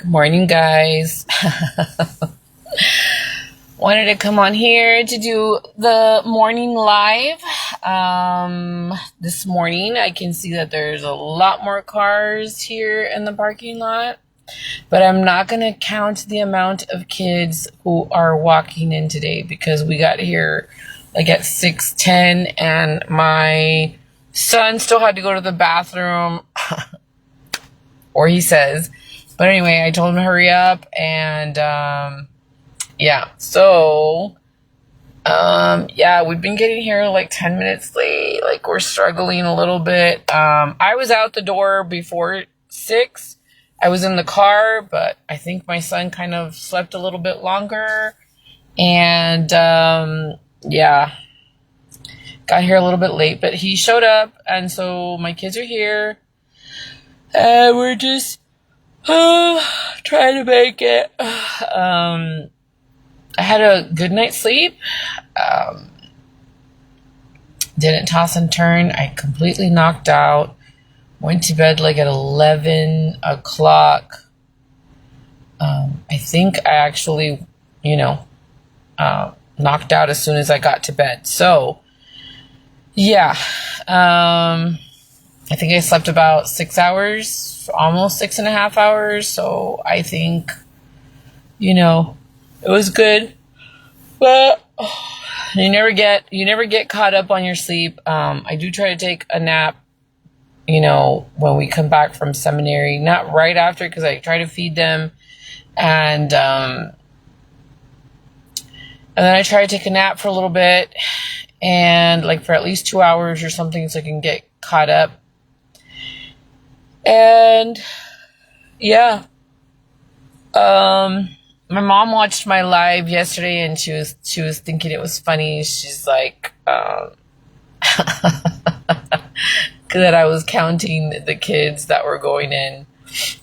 Good morning, guys. Wanted to come on here to do the morning live. This morning, I can see that there's a lot more cars here in the parking lot, but I'm not going to count the amount of kids who are walking in today because we got here like at 6:10 and my son still had to go to the bathroom, or he says. But anyway, I told him to hurry up and yeah. So we've been getting here like 10 minutes late. Like we're struggling a little bit. I was out the door before 6. I was in the car, but I think my son kind of slept a little bit longer. And got here a little bit late, but he showed up, and so my kids are here. And we're just trying to make it. I had a good night's sleep. Didn't toss and turn. I completely knocked out. Went to bed like at 11 o'clock. I think I actually, knocked out as soon as I got to bed. So, yeah. I think I slept about 6 hours, almost 6.5 hours. So I think, it was good. But you never get caught up on your sleep. I do try to take a nap, when we come back from seminary, not right after, because I try to feed them. And then I try to take a nap for a little bit, and like for at least 2 hours or something, so I can get caught up. And yeah, my mom watched my live yesterday, and she was thinking it was funny. She's like, that I was counting the kids that were going in.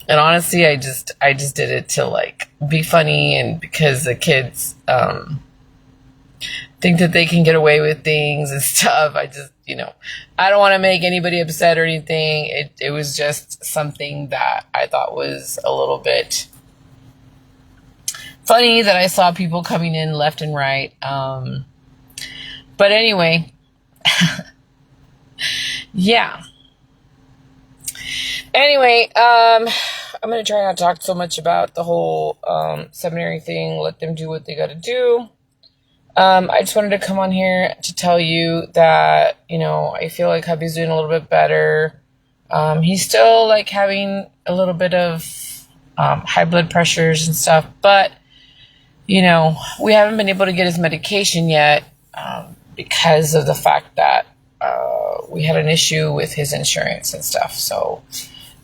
And honestly, I just did it to like be funny, and because the kids think that they can get away with things and stuff. I just, I don't want to make anybody upset or anything. It was just something that I thought was a little bit funny, that I saw people coming in left and right. But anyway, yeah. Anyway, I'm going to try not to talk so much about the whole seminary thing. Let them do what they got to do. I just wanted to come on here to tell you that, I feel like hubby's doing a little bit better. He's still like having a little bit of high blood pressures and stuff, but, we haven't been able to get his medication yet because of the fact that we had an issue with his insurance and stuff. So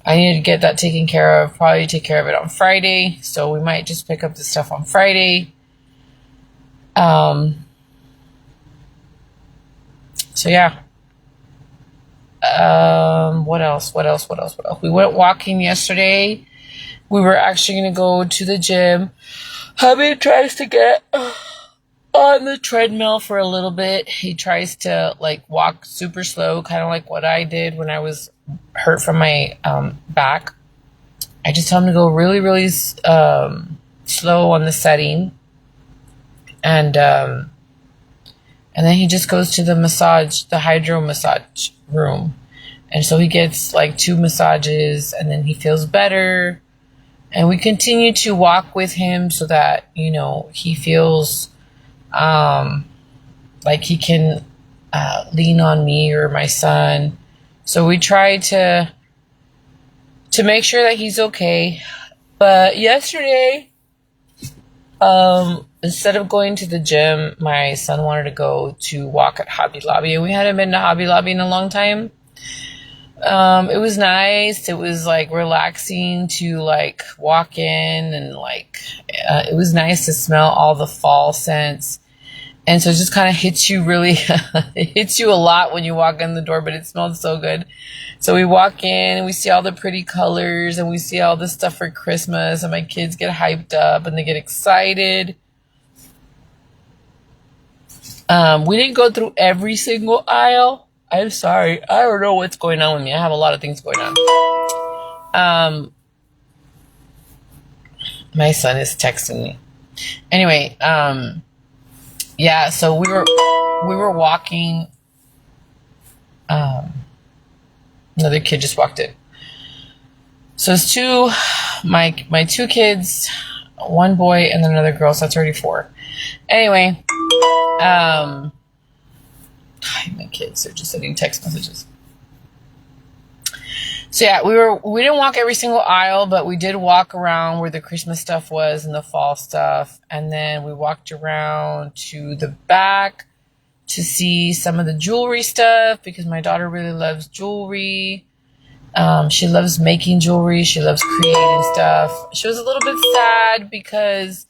I need to get that taken care of, probably take care of it on Friday. So we might just pick up the stuff on Friday. So yeah. What else? We went walking yesterday. We were actually going to go to the gym. Hubby tries to get on the treadmill for a little bit. He tries to like walk super slow, kind of like what I did when I was hurt from my back. I just tell him to go really, really slow on the setting. And then he just goes to the hydro massage room. And so he gets like 2 massages, and then he feels better. And we continue to walk with him so that, he feels like he can lean on me or my son. So we try to make sure that he's okay. But yesterday, instead of going to the gym, my son wanted to go to walk at Hobby Lobby, and we hadn't been to Hobby Lobby in a long time. It was nice. It was like relaxing to like walk in, and like it was nice to smell all the fall scents. And so it just kind of hits you it hits you a lot when you walk in the door, but it smelled so good. So we walk in and we see all the pretty colors, and we see all the stuff for Christmas, and my kids get hyped up and they get excited. We didn't go through every single aisle. I'm sorry. I don't know what's going on with me. I have a lot of things going on. My son is texting me. Anyway, yeah, so we were walking. Another kid just walked in. So it's my two kids, one boy and then another girl, so that's already four. Anyway, my kids are just sending text messages. So yeah, we didn't walk every single aisle, but we did walk around where the Christmas stuff was and the fall stuff. And then we walked around to the back to see some of the jewelry stuff because my daughter really loves jewelry. She loves making jewelry. She loves creating stuff. She was a little bit sad because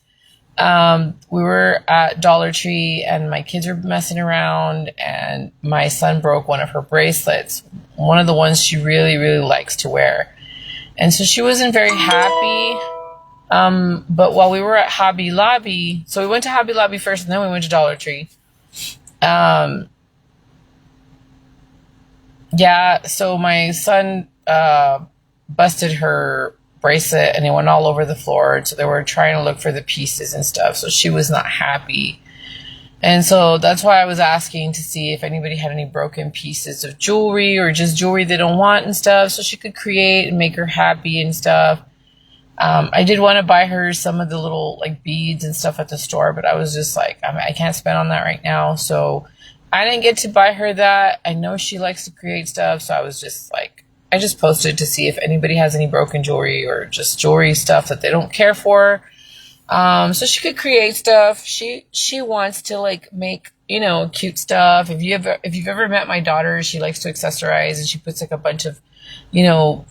we were at Dollar Tree and my kids were messing around and my son broke one of her bracelets, one of the ones she really, really likes to wear. And so she wasn't very happy. But while we were at Hobby Lobby, so we went to Hobby Lobby first and then we went to Dollar Tree. Yeah, so my son busted her bracelet and it went all over the floor. So they were trying to look for the pieces and stuff. So she was not happy. And so that's why I was asking to see if anybody had any broken pieces of jewelry or just jewelry they don't want and stuff so she could create and make her happy and stuff. I did want to buy her some of the little like beads and stuff at the store, but I was just like, I can't spend on that right now. So I didn't get to buy her that. I know she likes to create stuff. So I was just like, I just posted to see if anybody has any broken jewelry or just jewelry stuff that they don't care for. So she could create stuff. She wants to like make, cute stuff. If you've ever met my daughter, she likes to accessorize and she puts like a bunch of,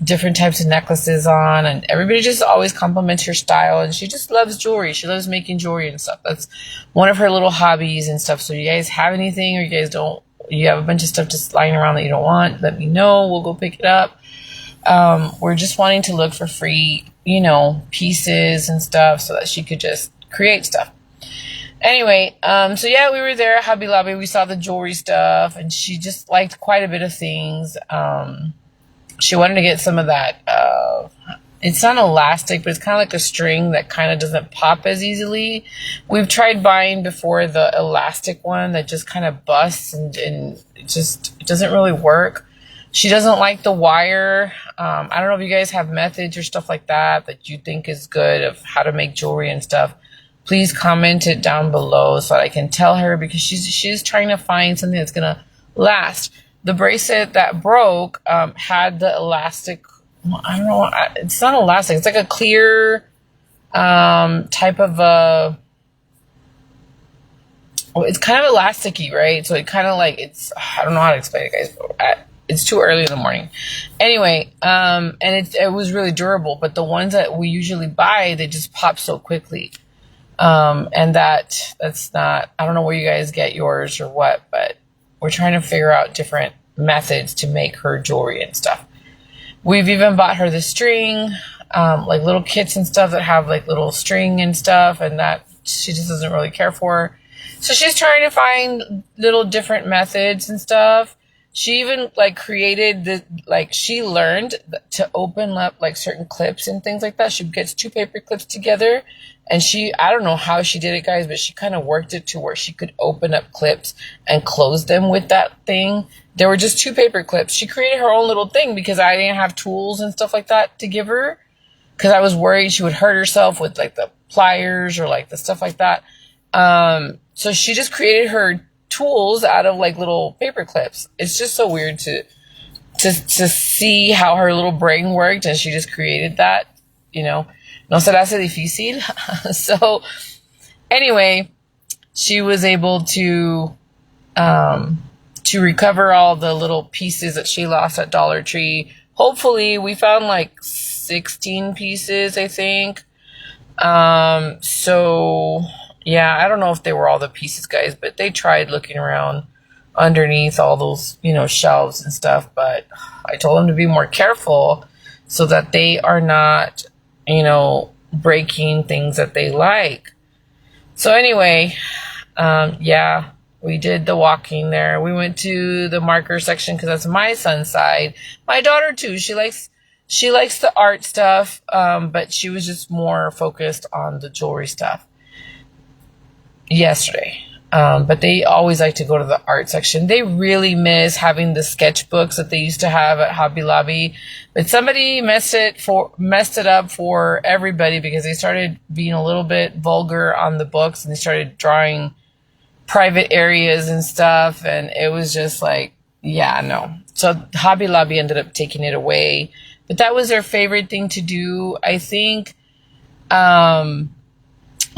different types of necklaces on and everybody just always compliments her style and she just loves jewelry. She loves making jewelry and stuff. That's one of her little hobbies and stuff. So you guys have anything or you have a bunch of stuff just lying around that you don't want, let me know. We'll go pick it up. We're just wanting to look for free, pieces and stuff so that she could just create stuff. Anyway, so yeah, we were there at Hobby Lobby. We saw the jewelry stuff and she just liked quite a bit of things. She wanted to get some of that, it's not elastic, but it's kind of like a string that kind of doesn't pop as easily. We've tried buying before the elastic one that just kind of busts and it doesn't really work. She doesn't like the wire. I don't know if you guys have methods or stuff like that you think is good of how to make jewelry and stuff. Please comment it down below so that I can tell her because she's trying to find something that's going to last. The bracelet that broke had the elastic. I don't know. It's not elastic. It's like a clear type of it's kind of elasticy, right? So it kind of like I don't know how to explain it, guys. It's too early in the morning. Anyway, and it was really durable. But the ones that we usually buy, they just pop so quickly. And that's not. I don't know where you guys get yours or what, but we're trying to figure out different methods to make her jewelry and stuff. We've even bought her the string, like little kits and stuff that have like little string and stuff, and that she just doesn't really care for. So she's trying to find little different methods and stuff. She even like created she learned to open up like certain clips and things like that. She gets two paper clips together and I don't know how she did it, guys, but she kind of worked it to where she could open up clips and close them with that thing. There were just two paper clips. She created her own little thing because I didn't have tools and stuff like that to give her because I was worried she would hurt herself with like the pliers or like the stuff like that. So she just created her tools out of like little paper clips. It's just so weird to see how her little brain worked and she just created that, no se le hace difícil. So anyway, she was able to recover all the little pieces that she lost at Dollar Tree. Hopefully we found like 16 pieces, I think. So yeah, I don't know if they were all the pieces, guys, but they tried looking around underneath all those, shelves and stuff. But I told them to be more careful so that they are not, breaking things that they like. So anyway, yeah, we did the walking there. We went to the marker section because that's my son's side. My daughter too. She likes She likes the art stuff, but she was just more focused on the jewelry stuff yesterday. But they always like to go to the art section. They really miss having the sketchbooks that they used to have at Hobby Lobby. But somebody messed it up for everybody because they started being a little bit vulgar on the books and they started drawing private areas and stuff. And it was just like, yeah, no. So Hobby Lobby ended up taking it away. But that was their favorite thing to do. I think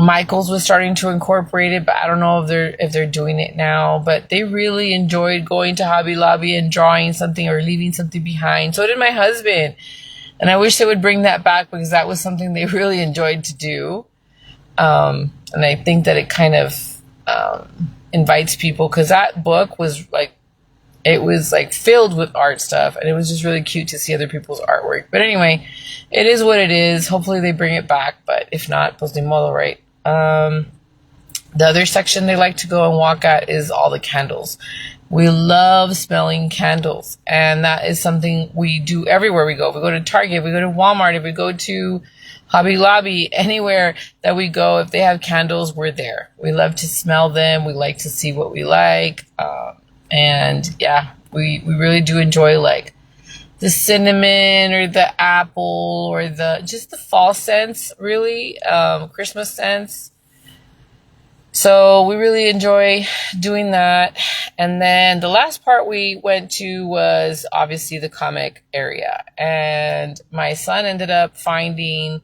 Michael's was starting to incorporate it, but I don't know if they're doing it now. But they really enjoyed going to Hobby Lobby and drawing something or leaving something behind. So did my husband. And I wish they would bring that back because that was something they really enjoyed to do. And I think that it kind of invites people because that book was like, it was like filled with art stuff and it was just really cute to see other people's artwork. But anyway, it is what it is. Hopefully they bring it back, but if not, pues ni modo, right? The other section they like to go and walk at is all the candles. We love smelling candles, and that is something we do everywhere we go. If we go to Target, we go to Walmart, if we go to Hobby Lobby, anywhere that we go, if they have candles, we're there. We love to smell them. We like to see what we like. And yeah, we really do enjoy like the cinnamon or the apple or just the fall scents, really, Christmas scents. So we really enjoy doing that. And then the last part we went to was obviously the comic area. And my son ended up finding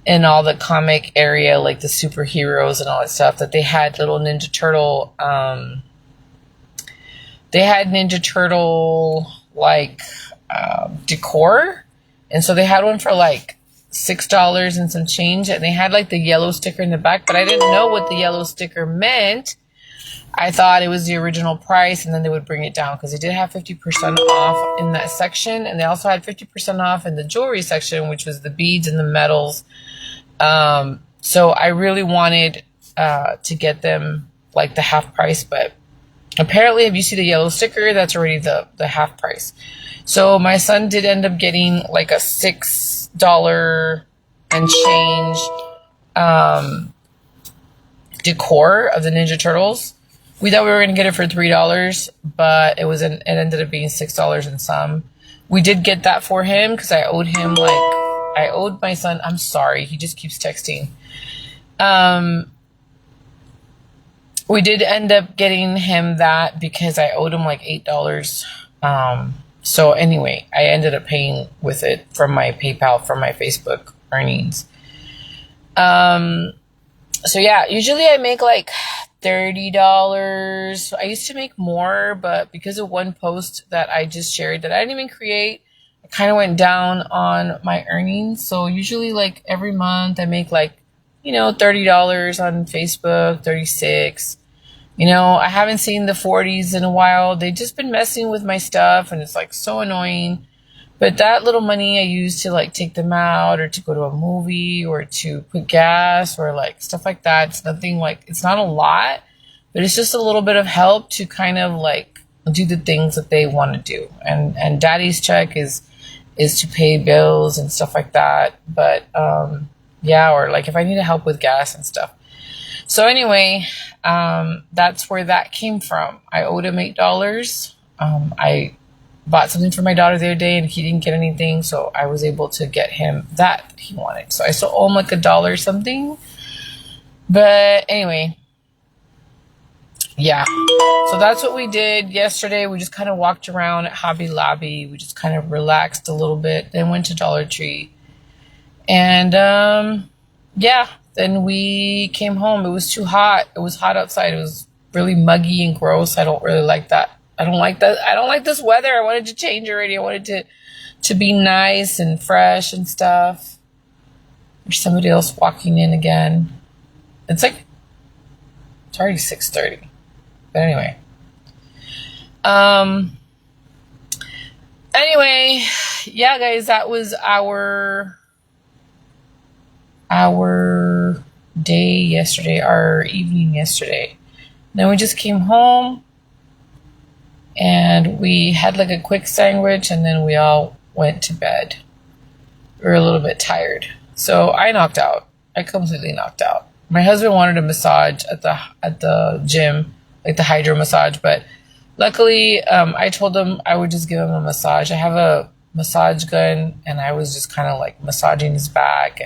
in all the comic area, like the superheroes and all that stuff, that they had little Ninja Turtle, like decor. And so they had one for like $6 and some change, and they had like the yellow sticker in the back, but I didn't know what the yellow sticker meant. I thought it was the original price, and then they would bring it down because they did have 50% off in that section, and they also had 50% off in the jewelry section, which was the beads and the metals. So I really wanted to get them like the half price, but apparently if you see the yellow sticker, that's already the half price. So my son did end up getting like a $6 and change decor of the Ninja Turtles. We thought we were going to get it for $3, but it ended up being $6 and some. We did get that for him because I owed my son, I'm sorry, he just keeps texting. We did end up getting him that because I owed him like $8. So anyway, I ended up paying with it from my PayPal, from my Facebook earnings. So yeah, usually I make like $30. I used to make more, but because of one post that I just shared that I didn't even create, I kind of went down on my earnings. So usually like every month I make like, $30 on Facebook, 36. I haven't seen the 40s in a while. They've just been messing with my stuff and it's like so annoying. But that little money I use to like take them out or to go to a movie or to put gas or like stuff like that. It's nothing like, it's not a lot, but it's just a little bit of help to kind of like do the things that they want to do. And daddy's check is to pay bills and stuff like that. But, yeah, or like if I need help with gas and stuff. So anyway, that's where that came from. I owed him $8. I bought something for my daughter the other day and he didn't get anything. So I was able to get him that he wanted. So I still owe him like $1 something. But anyway, yeah. So that's what we did yesterday. We just kind of walked around at Hobby Lobby. We just kind of relaxed a little bit. Then went to Dollar Tree. And yeah. Then we came home. It was too hot. It was hot outside. It was really muggy and gross. I don't really like that. I don't like that. I don't like this weather. I wanted to change already. I wanted to be nice and fresh and stuff. There's somebody else walking in again. It's already 6:30. But anyway. Anyway, yeah, guys, that was our day yesterday, our evening yesterday. Then we just came home and we had like a quick sandwich and then we all went to bed. we were a little bit tired. So I knocked out. I completely knocked out. My husband wanted a massage at the gym, like the hydro massage, but luckily I told him I would just give him a massage. I have a massage gun, and I was just kind of like massaging his back,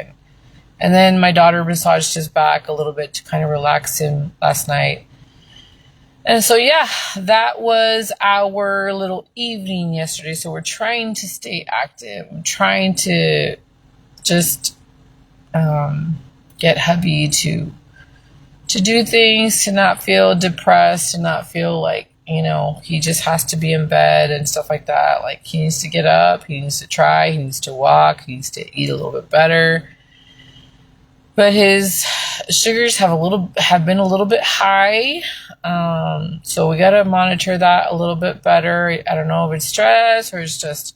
and then my daughter massaged his back a little bit to kind of relax him last night. And so, yeah, that was our little evening yesterday. So we're trying to stay active. I'm trying to just get hubby to do things, to not feel depressed, to not feel like, he just has to be in bed and stuff like that. Like, he needs to get up, he needs to try, he needs to walk, he needs to eat a little bit better. But his sugars have been a little bit high. So we got to monitor that a little bit better. I don't know if it's stress or it's just,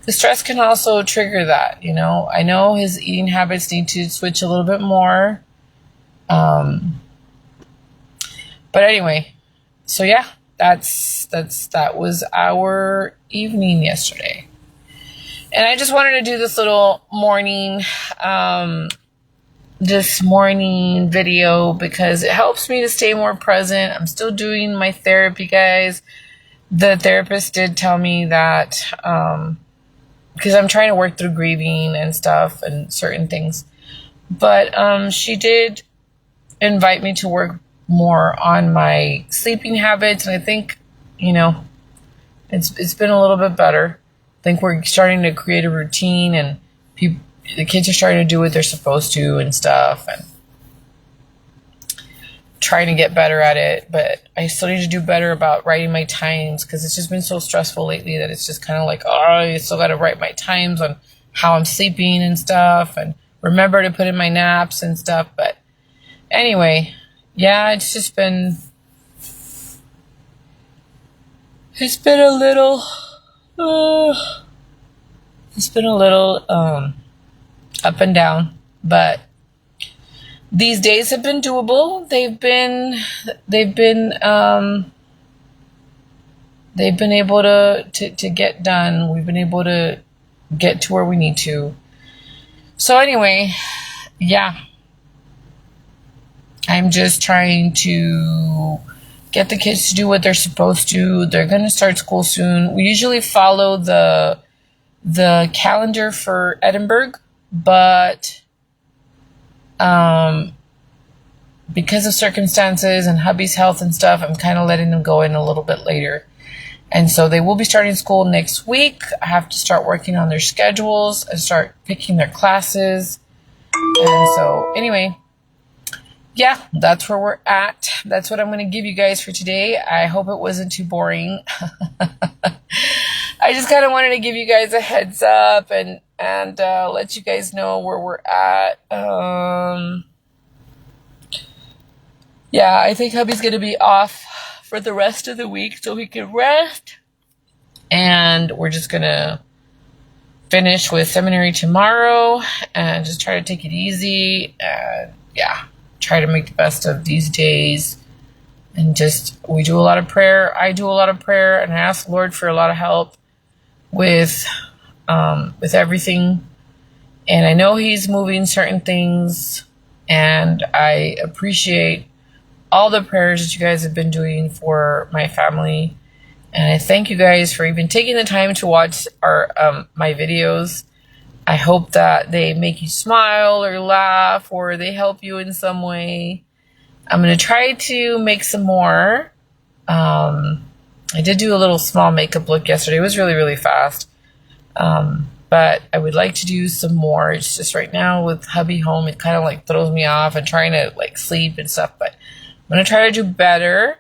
the stress can also trigger that, I know his eating habits need to switch a little bit more. But anyway, so yeah, that was our evening yesterday. And I just wanted to do this little morning video because it helps me to stay more present. I'm still doing my therapy, guys. The therapist did tell me that because I'm trying to work through grieving and stuff and certain things, but she did invite me to work more on my sleeping habits, and I think it's been a little bit better. I think we're starting to create a routine, and the kids are starting to do what they're supposed to and stuff, and trying to get better at it. But I still need to do better about writing my times, because it's just been so stressful lately that it's just kind of like, I still got to write my times on how I'm sleeping and stuff, and remember to put in my naps and stuff. But anyway, yeah, it's been a little up and down, but these days have been doable. They've been able to get done. We've been able to get to where we need to. So anyway, yeah, I'm just trying to get the kids to do what they're supposed to. They're going to start school soon. We usually follow the calendar for Edinburgh, but because of circumstances and hubby's health and stuff, I'm kind of letting them go in a little bit later. And so they will be starting school next week. I have to start working on their schedules and start picking their classes. And so anyway, yeah, that's where we're at. That's what I'm going to give you guys for today. I hope it wasn't too boring. I just kind of wanted to give you guys a heads up and let you guys know where we're at. Yeah, I think hubby's going to be off for the rest of the week so he can rest. And we're just going to finish with seminary tomorrow and just try to take it easy. And yeah, try to make the best of these days. And we do a lot of prayer. I do a lot of prayer, and I ask the Lord for a lot of help with everything. And I know he's moving certain things, and I appreciate all the prayers that you guys have been doing for my family. And I thank you guys for even taking the time to watch my videos. I hope that they make you smile or laugh, or they help you in some way. I'm going to try to make some more. I did do a little small makeup look yesterday. It was really, really fast. But I would like to do some more. It's just right now with hubby home, it kind of like throws me off and trying to like sleep and stuff. But I'm going to try to do better.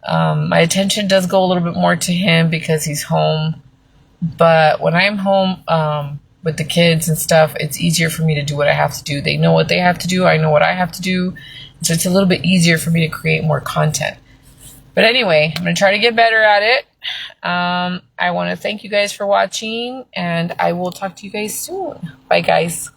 My attention does go a little bit more to him because he's home. But when I'm home with the kids and stuff, it's easier for me to do what I have to do. They know what they have to do. I know what I have to do. So it's a little bit easier for me to create more content. But anyway, I'm going to try to get better at it. I want to thank you guys for watching, and I will talk to you guys soon. Bye, guys.